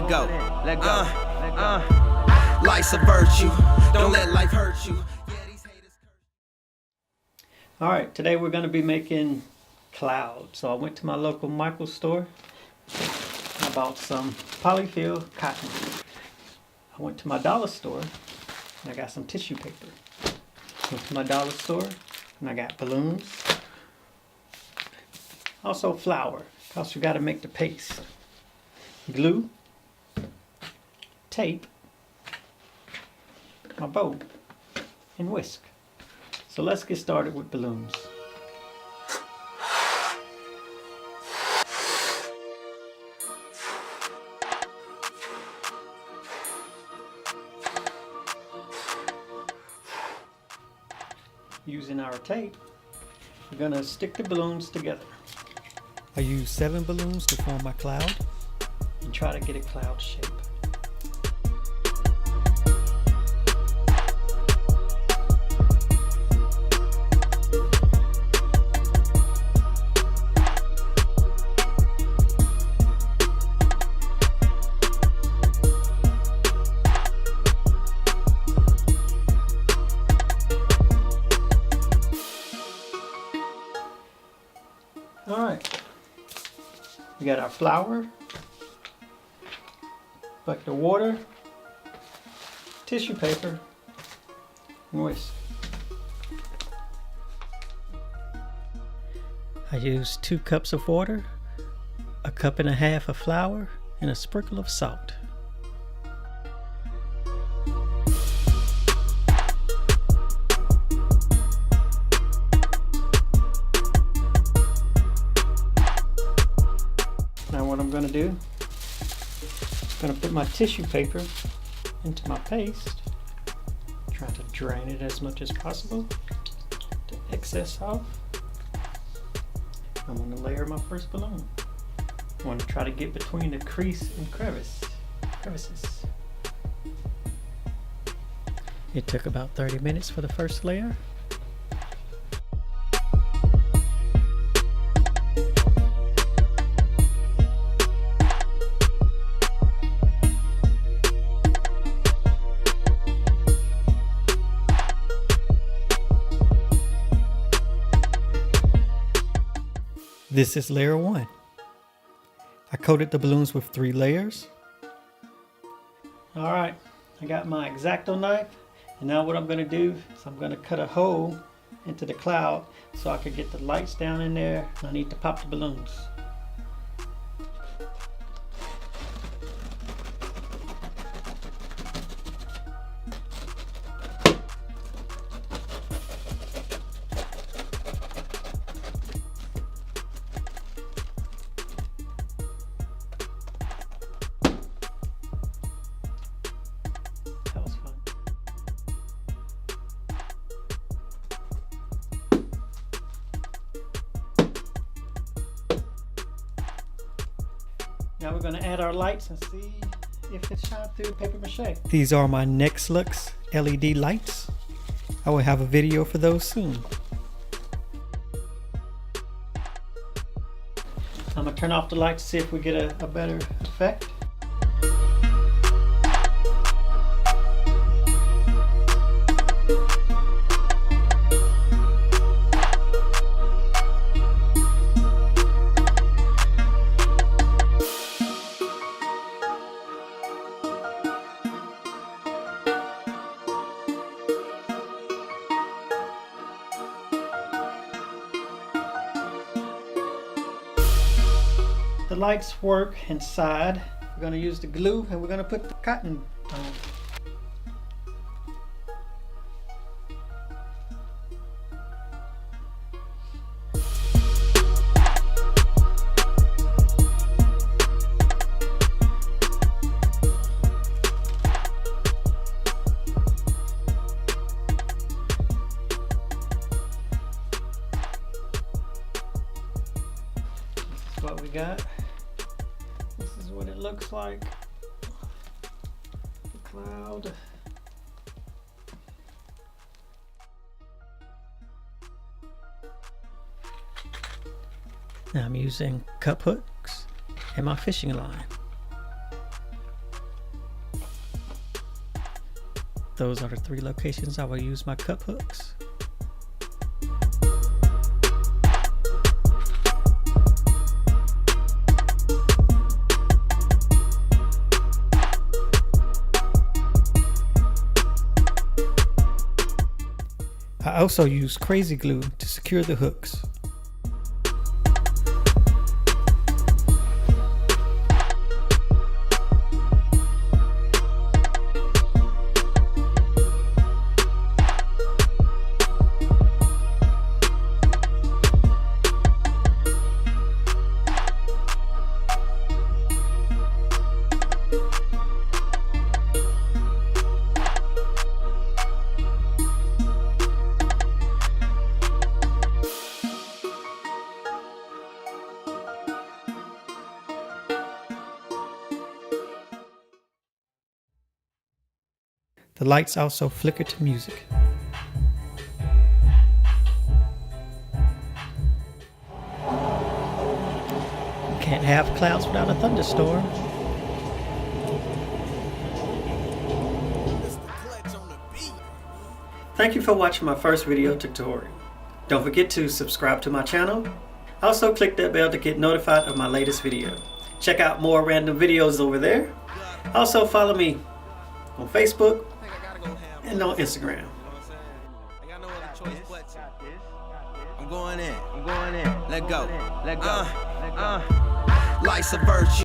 let go. Let go. Life's a virtue. Don't let life hurt you. Alright, today we're going to be making cloud. So I went to my local Michael store. I bought some polyfill cotton. I went to my dollar store and I got some tissue paper. Went to my dollar store and I got balloons. Also flour, because we got to make the paste. Glue. Tape. My bow. And whisk. So let's get started with balloons. Using our tape, we're going to stick the balloons together. I used 7 balloons to form my cloud. And try to get a cloud shape. Alright, we got our flour, bucket of water, tissue paper, and whisk. I used 2 cups of water, a cup and a half of flour, and a sprinkle of salt. Now what I'm going to do, I'm going to put my tissue paper into my paste, try to drain it as much as possible, the excess off. I'm going to layer my first balloon. I want to try to get between the crease and crevices. It took about 30 minutes for the first layer. This is layer 1. I coated the balloons with 3 layers. Alright, I got my X-Acto knife, and now what I'm going to do is I'm going to cut a hole into the cloud so I can get the lights down in there. I need to pop the balloons. That was fun. Now we're going to add our lights and see if it shines through the paper mache. These are my Nexlux LED lights. I will have a video for those soon. I'm going to turn off the lights to see if we get a better effect. The lights work inside. We're going to use the glue and we're going to put the cotton on. This is what we got. This is what it looks like. The cloud. Now I'm using cup hooks and my fishing line. Those are the 3 locations I will use my cup hooks. I also use crazy glue to secure the hooks. The lights also flicker to music. Can't have clouds without a thunderstorm. Thank you for watching my first video tutorial. Don't forget to subscribe to my channel. Also click that bell to get notified of my latest video. Check out more random videos over there. Also follow me on Facebook and on Instagram. I'm going in. Let go. Life's a virtue.